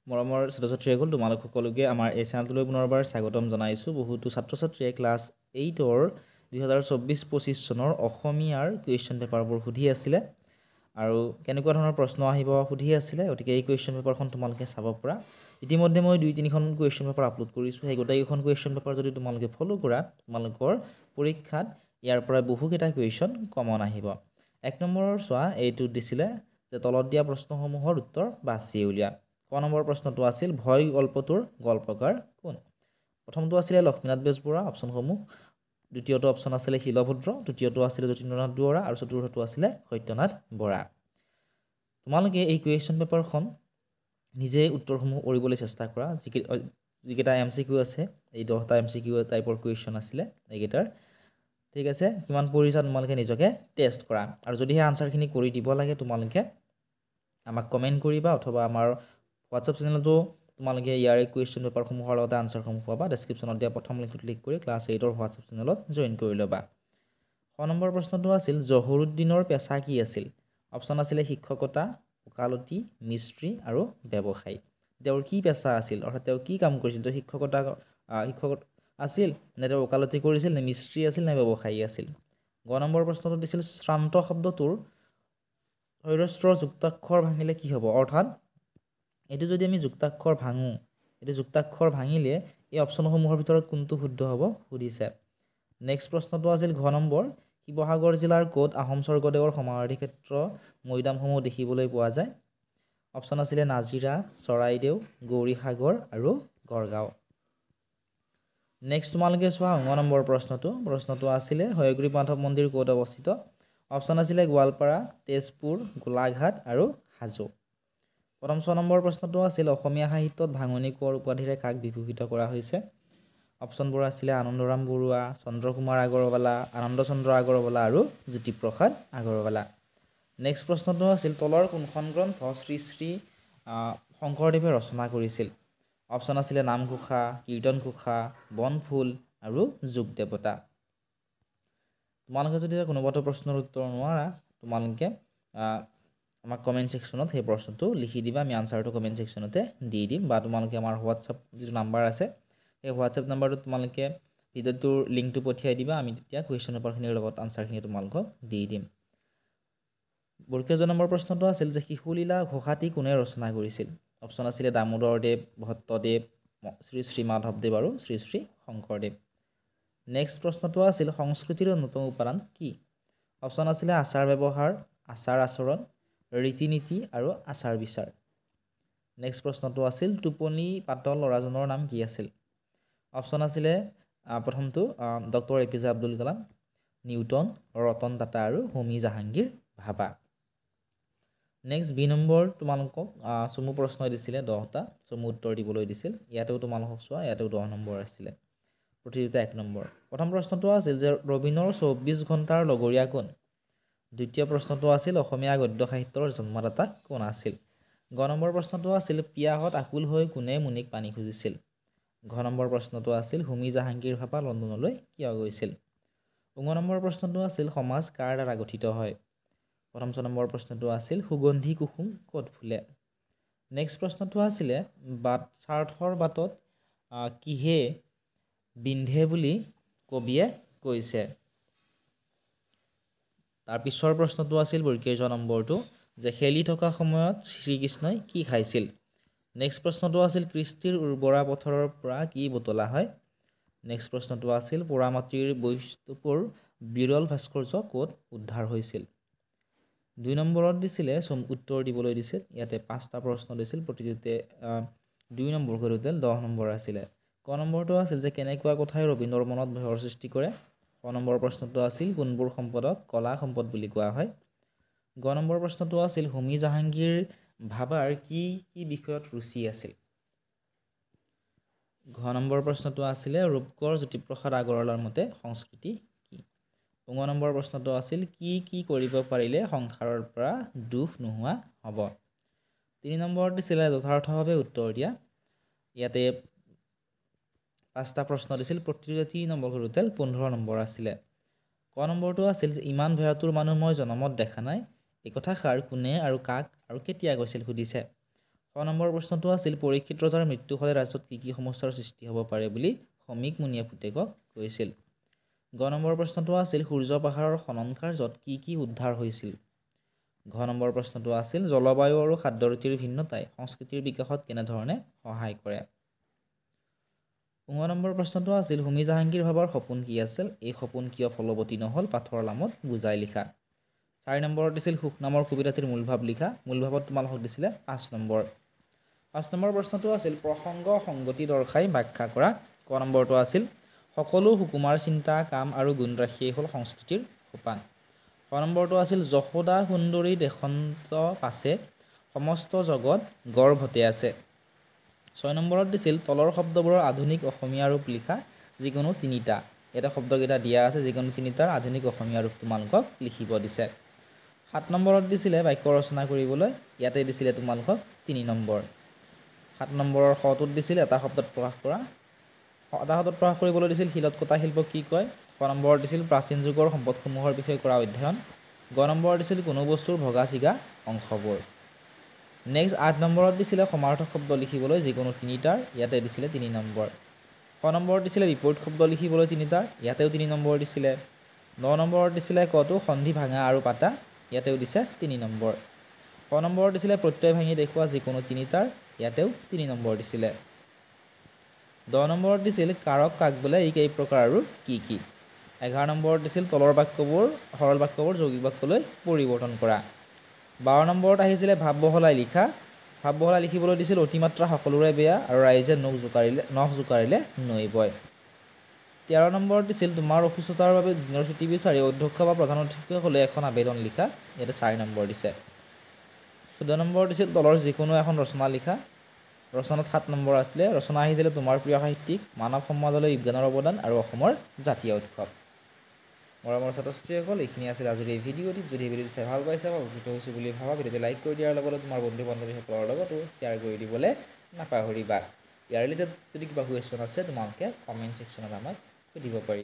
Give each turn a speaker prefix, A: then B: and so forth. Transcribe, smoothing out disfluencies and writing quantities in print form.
A: মৰমৰ ছাত্ৰ-ছাত্ৰীসকল তোমালোক সকলোকে আমাৰ এই চেনেলটোলৈ পুনৰবাৰ স্বাগতম জনাইছোঁ। বহুতো ছাত্ৰ-ছাত্ৰীয়ে ক্লাছ 8ৰ 2024-25 চনৰ অসমীয়াৰ কুৱেশ্যন পেপাৰবোৰ সুধি আছিলে আৰু কেনেকুৱা ধৰণৰ প্ৰশ্ন আহিব সুধি আছিলে। গতিকে এই কুৱেশ্যন পেপাৰখন তোমালোকে চাব পৰা। ইতিমধ্যে মই 2-3খন কুৱেশ্যন পেপাৰ আপলোড কৰিছোঁ। সেই গোটেইকেইখন কুৱেশ্যন পেপাৰ যদি তোমালোকে ফ'ল' কৰা, তোমালোকৰ পৰীক্ষাত ইয়াৰ পৰা বহুকেইটা কুৱেশ্যন কমন আহিব। 1 নম্বৰৰ চোৱা, এইটো দিছিলে যে তলত দিয়া প্ৰশ্নসমূহৰ উত্তৰ বাছি উলিওৱা। ক নম্বৰ প্ৰশ্নটো আছিল ভয় গল্পটোৰ গল্পকাৰ কোন? প্ৰথমটো আছিলে লক্ষ্মীনাথ বেজবৰুৱা, অপশ্যনসমূহ। দ্বিতীয়টো অপশ্যন আছিলে শিলভদ্ৰ, তৃতীয়টো আছিলে যতীন্দ্ৰনাথ দুৱৰা আৰু চতুৰ্থটো আছিলে সত্যনাথ বৰা। তোমালোকে এই কুৱেশ্যন পেপাৰখন নিজে উত্তৰসমূহ কৰিবলৈ চেষ্টা কৰা। যিকেইটা MCQ আছে, এই 10টা MCQ টাইপৰ কুৱেশ্যন আছিলে এইকেইটাৰ। ঠিক আছে, কিমান পৰিছা তোমালোকে নিজকে টেষ্ট কৰা। আৰু যদিহে আনচাৰখিনি কৰি দিব লাগে তোমালোকে আমাক কমেণ্ট কৰিবা অথবা আমাৰ হোৱাটছআপ চেনেলতো তোমালোকে ইয়াৰে কুৱেশ্যন পেপাৰসমূহৰ লগতে আনচাৰসমূহ পাবা। ডেছক্ৰিপশ্যনত দিয়া প্ৰথম লিংকটো ক্লিক কৰি ক্লাছ 8ৰ হোৱাটছআপ চেনেলত জইন কৰি ল'বা। 6 নম্বৰ প্ৰশ্নটো আছিল জহুৰুদ্দিনৰ পেচা কি আছিল? অপশ্যন আছিলে শিক্ষকতা, ওকালতি, মিস্ত্ৰী আৰু ব্যৱসায়ী। তেওঁৰ কি পেচা আছিল, অৰ্থাৎ তেওঁ কি কাম কৰিছিল? তেওঁ শিক্ষক আছিল নে তেওঁ ওকালতি কৰিছিল নে মিস্ত্ৰী আছিল নে ব্যৱসায়ী আছিল? 9 নম্বৰ প্ৰশ্নটো দিছিল শ্ৰান্ত শব্দটোৰ শৈৰস্ত্ৰ যুক্তাক্ষৰ ভাঙিলে কি হ'ব? অৰ্থাৎ এইটো যদি আমি যুক্তাক্ষৰ ভাঙোঁ, এইটো যুক্তাক্ষৰ ভাঙিলে এই অপশ্যনসমূহৰ ভিতৰত কোনটো শুদ্ধ হ'ব সুধিছে। নেক্সট প্ৰশ্নটো আছিল ঘ নম্বৰ, শিৱসাগৰ জিলাৰ ক'ত আহোম স্বৰ্গদেৱৰ সমাধি ক্ষেত্ৰ মৈদামসমূহ দেখিবলৈ পোৱা যায়? অপশ্যন আছিলে নাজিৰা, চৰাইদেউ, গৌৰীসাগৰ আৰু গড়গাঁও। নেক্সট তোমালোকে চোৱা 9 নম্বৰ প্ৰশ্নটো আছিলে হয়গ্ৰীৱ মাধৱ মন্দিৰ ক'ত অৱস্থিত? অপশ্যন আছিলে গোৱালপাৰা, তেজপুৰ, গোলাঘাট আৰু হাজো। প্ৰথম 6 নম্বৰ প্ৰশ্নটো আছিল অসমীয়া সাহিত্যত ভাঙনি কোঁৱৰ উপাধিৰে কাক বিভূষিত কৰা হৈছে? অপশ্যনবোৰ আছিলে আনন্দৰাম বৰুৱা, চন্দ্ৰকুমাৰ আগৰৱালা, আনন্দচন্দ্ৰ আগৰৱালা আৰু জ্যোতিপ্ৰসাদ আগৰৱালা। নেক্সট প্ৰশ্নটো আছিল তলৰ কোনখন গ্ৰন্থ শ্ৰী শ্ৰী শংকৰদেৱে ৰচনা কৰিছিল? অপশ্যন আছিলে নামঘোষা, কীৰ্তনঘোষা, বনফুল আৰু যোগদেৱতা। তোমালোকে যদি কোনোবাটো প্ৰশ্নৰ উত্তৰ নোৱাৰা তোমালোকে আমাক কমেণ্ট ছেকশ্যনত সেই প্ৰশ্নটো লিখি দিবা। আমি আনচাৰটো কমেণ্ট ছেকশ্যনতে দি দিম বা তোমালোকে আমাৰ হোৱাটছআপ যিটো নাম্বাৰ আছে সেই হোৱাটছআপ নাম্বাৰটোত তোমালোকে ভিডিঅ'টোৰ লিংকটো পঠিয়াই দিবা। আমি তেতিয়া কুৱেশ্যন পেপাৰখিনিৰ লগত আনচাৰখিনি তোমালোকক দি দিম। 42 নম্বৰ প্ৰশ্নটো আছিল যে শিশুলীলা ঘোষাটি কোনে ৰচনা কৰিছিল? অপশ্যন আছিলে দামোদৰদেৱ, ভট্টদেৱ, শ্ৰী শ্ৰী মাধৱদেৱ আৰু শ্ৰী শ্ৰী শংকৰদেৱ। নেক্সট প্ৰশ্নটো আছিল সংস্কৃতিৰ অন্যতম উপাদান কি? অপশ্যন আছিলে আচাৰ ব্যৱহাৰ, আচাৰ আচৰণ, ৰীতি নীতি আৰু আচাৰ বিচাৰ। নেক্সট প্ৰশ্নটো আছিল টোপনি পাতল ল'ৰাজনৰ নাম কি আছিল? অপশ্যন আছিলে প্ৰথমটো doctor APJ Abdul Kalam, Newton, Ratan Tata আৰু হোমী জাহাংগীৰ ভাবা। নেক্সট বি নম্বৰ তোমালোকক চমু প্ৰশ্ন দিছিলে 10টা, চমু উত্তৰ দিবলৈ দিছিল। ইয়াতেও তোমালোকক চোৱা, ইয়াতেও 10 নম্বৰ আছিলে, প্ৰতিটোতে 1 নম্বৰ। প্ৰথম প্ৰশ্নটো আছিল যে ৰবীনৰ 24 ঘণ্টাৰ লগৰীয়া কোন? দ্বিতীয় প্ৰশ্নটো আছিল অসমীয়া গদ্য সাহিত্যৰ জন্মদাতা কোন আছিল? গ নম্বৰ প্ৰশ্নটো আছিল পিয়াহত আকুল হৈ কোনে মুনিক পানী খুজিছিল? ঘ নম্বৰ প্ৰশ্নটো আছিল হোমী জাহাংগীৰ ভাবা লণ্ডনলৈ কিয় গৈছিল? 19 নম্বৰ প্ৰশ্নটো আছিল সমাজ কাৰ দ্বাৰা গঠিত হয়? প্ৰথম 6 নম্বৰ প্ৰশ্নটো আছিল সুগন্ধি কুসুম ক'ত ফুলে? নেক্সট প্ৰশ্নটো আছিলে স্বাৰ্থৰ বাটত কিহে বিন্ধে বুলি কবিয়ে কৈছে? তাৰ পিছৰ প্ৰশ্নটো আছিল 42 নম্বৰটো যে খেলি থকা সময়ত শ্ৰীকৃষ্ণই কি খাইছিল? নেক্সট প্ৰশ্নটো আছিল কৃষ্টিৰ উৰ্বৰা পথৰৰ পৰা কি বুটলা হয়? নেক্সট প্ৰশ্নটো আছিল পোৰামাটিৰ বৈস্তূপৰ বিৰল ভাস্কৰ্য ক'ত উদ্ধাৰ হৈছিল? 2 নম্বৰত দিছিলে উত্তৰ দিবলৈ দিছিল। ইয়াতে 5টা প্ৰশ্ন দিছিল, প্ৰতিটোতে 2 নম্বৰ কৰি 10 নম্বৰ আছিলে। ক নম্বৰটো আছিল যে কেনেকুৱা কথাই ৰবীন্দ্ৰৰ মনত ভয়ৰ সৃষ্টি কৰে? ক নম্বৰ প্ৰশ্নটো আছিল কোনবোৰ সম্পদক কলা সম্পদ বুলি কোৱা হয়? গ নম্বৰ প্ৰশ্নটো আছিল হোমী জাহাংগীৰ ভাবাৰ কি কি বিষয়ত ৰুচি আছিল? ঘ নম্বৰ প্ৰশ্নটো আছিলে ৰূপকোঁৱৰ জ্যোতিপ্ৰসাদ আগৰৱালাৰ মতে সংস্কৃতি কি? 15 নম্বৰ প্ৰশ্নটো আছিল কি কি কৰিব পাৰিলে সংসাৰৰ পৰা দুখ নোহোৱা হ'ব? 3 নম্বৰত দিছিলে যথাৰ্থভাৱে উত্তৰ দিয়া। ইয়াতে 5টা প্ৰশ্ন দিছিল, প্ৰতিটোতে 3 নম্বৰ কৰি 15 নম্বৰ আছিলে। ক নম্বৰটো আছিল যে ইমান ভয়াতুৰ মানুহ মই জনমত দেখা নাই, এই কথাষাৰ কোনে আৰু কাক আৰু কেতিয়া কৈছিল সুধিছে? ক নম্বৰ প্ৰশ্নটো আছিল পৰীক্ষিত ৰজাৰ মৃত্যু হ'লে ৰাজ্যত কি সমস্যাৰ সৃষ্টি হ'ব পাৰে বুলি সমীক মুনিয়ে পুতেকক কৈছিল। গ নম্বৰ প্ৰশ্নটো আছিল সূৰ্য পাহাৰৰ খনন কাৰ্যত কি উদ্ধাৰ হৈছিল। ঘ নম্বৰ প্ৰশ্নটো আছিল জলবায়ু আৰু খাদ্য ৰীতিৰ ভিন্নতাই সংস্কৃতিৰ বিকাশত কেনেধৰণে সহায় কৰে। ঙ নম্বৰ প্ৰশ্নটো আছিল হোমী জাহাংগীৰ ভাবৰ সপোন কি আছিল, এই সপোন কিয় ফলৱতী নহ'ল, পাঠৰ লামত বুজাই লিখা। 4 নম্বৰত দিছিল সুখ নামৰ কবিতাটিৰ মূল ভাৱ লিখা, মূল ভাৱত তোমালোকক দিছিলে 5 নম্বৰ। 5 নম্বৰ প্ৰশ্নটো আছিল প্ৰসংগ সংগতি দৰ্শাই ব্যাখ্যা কৰা। ক নম্বৰটো আছিল সকলো সুকুমাৰ চিন্তা কাম আৰু গুণৰাশিয়েই হ'ল সংস্কৃতিৰ সোপান। খ নম্বৰটো আছিল যশোদা সুন্দৰী দেশন্ত পাছে সমস্ত জগত গৰ্ভতে আছে। 6 নম্বৰত দিছিল তলৰ শব্দবোৰৰ আধুনিক অসমীয়া ৰূপ লিখা যিকোনো তিনিটা। এটা শব্দকেইটা দিয়া আছে যিকোনো তিনিটাৰ আধুনিক অসমীয়া ৰূপ তোমালোকক লিখিব দিছে। 7 নম্বৰত দিছিলে বাক্য ৰচনা কৰিবলৈ, ইয়াতে দিছিলে তোমালোকক 3 নম্বৰ। 7 নম্বৰৰ শটোত দিছিল এটা শব্দত প্ৰকাশ কৰা, এটা শব্দত প্ৰকাশ কৰিবলৈ দিছিল শিলত কটা শিল্প কি কয়। ক নম্বৰত দিছিল প্ৰাচীন যুগৰ সম্পদসমূহৰ বিষয়ে কৰা অধ্যয়ন। গ নম্বৰত দিছিল কোনো বস্তুৰ ভগা ছিগা অংশবোৰ। নেক্সট 8 নম্বৰত দিছিলে সমাৰ্থক শব্দ লিখিবলৈ যিকোনো তিনিটাৰ, ইয়াতে দিছিলে 3 নম্বৰ। ক নম্বৰত দিছিলে বিপৰীত শব্দ লিখিবলৈ তিনিটাৰ, ইয়াতেও 3 নম্বৰ দিছিলে। 9 নম্বৰত দিছিলে কটো সন্ধি ভাঙা আৰু পাতা, ইয়াতেও দিছে 3 নম্বৰ। ক নম্বৰত দিছিলে প্ৰত্যয় ভাঙি দেখুওৱা যিকোনো তিনিটাৰ, ইয়াতেও 3 নম্বৰ দিছিলে। 10 নম্বৰত দিছিল কাৰক কাক বোলে ই কেই প্ৰকাৰ আৰু কি। 11 নম্বৰত দিছিল তলৰ বাক্যবোৰ সৰল বাক্যবোৰ যৌগিক বাক্যলৈ পৰিৱৰ্তন কৰা। 12 নম্বৰত আহিছিলে ভাৱ বহলাই লিখা, ভাৱ বহলাই লিখিবলৈ দিছিল অতিমাত্ৰা সকলোৰে বেয়া আৰু ৰাইজে নখ জোকাৰিলে নৈ বয়। 13 নম্বৰত দিছিল তোমাৰ অসুস্থতাৰ বাবে দিনৰ ছুটি বিচাৰি অধ্যক্ষ বা প্ৰধান অতিথিসকলে এখন আবেদন লিখা, ইয়াতে 4 নম্বৰ দিছে। 14 নম্বৰ দিছিল তলৰ যিকোনো এখন ৰচনা লিখা, ৰচনাত 7 নম্বৰ আছিলে। ৰচনা আহিছিলে তোমাৰ প্ৰিয় সাহিত্যিক, মানৱ সমাজলৈ বিজ্ঞানৰ অৱদান আৰু অসমৰ জাতীয় উৎসৱ। মৰমৰ ছাত্ৰ ছাত্ৰীসকল, এইখিনি আছিল আজিৰ এই ভিডিঅ'টি। যদি ভিডিঅ'টো চাই ভাল পাইছা বা উপকৃত হৈছোঁ বুলি ভাবা ভিডিঅ'টো লাইক কৰি দিয়াৰ লগতে তোমাৰ বন্ধু বান্ধৱীসকলৰ লগতো শ্বেয়াৰ কৰি দিবলৈ নাপাহৰিবা। ইয়াৰ ৰিলেটেড যদি কিবা কুৱেশ্যন আছে তোমালোকে কমেণ্ট ছেকশ্যনত আমাক সুধিব পাৰি।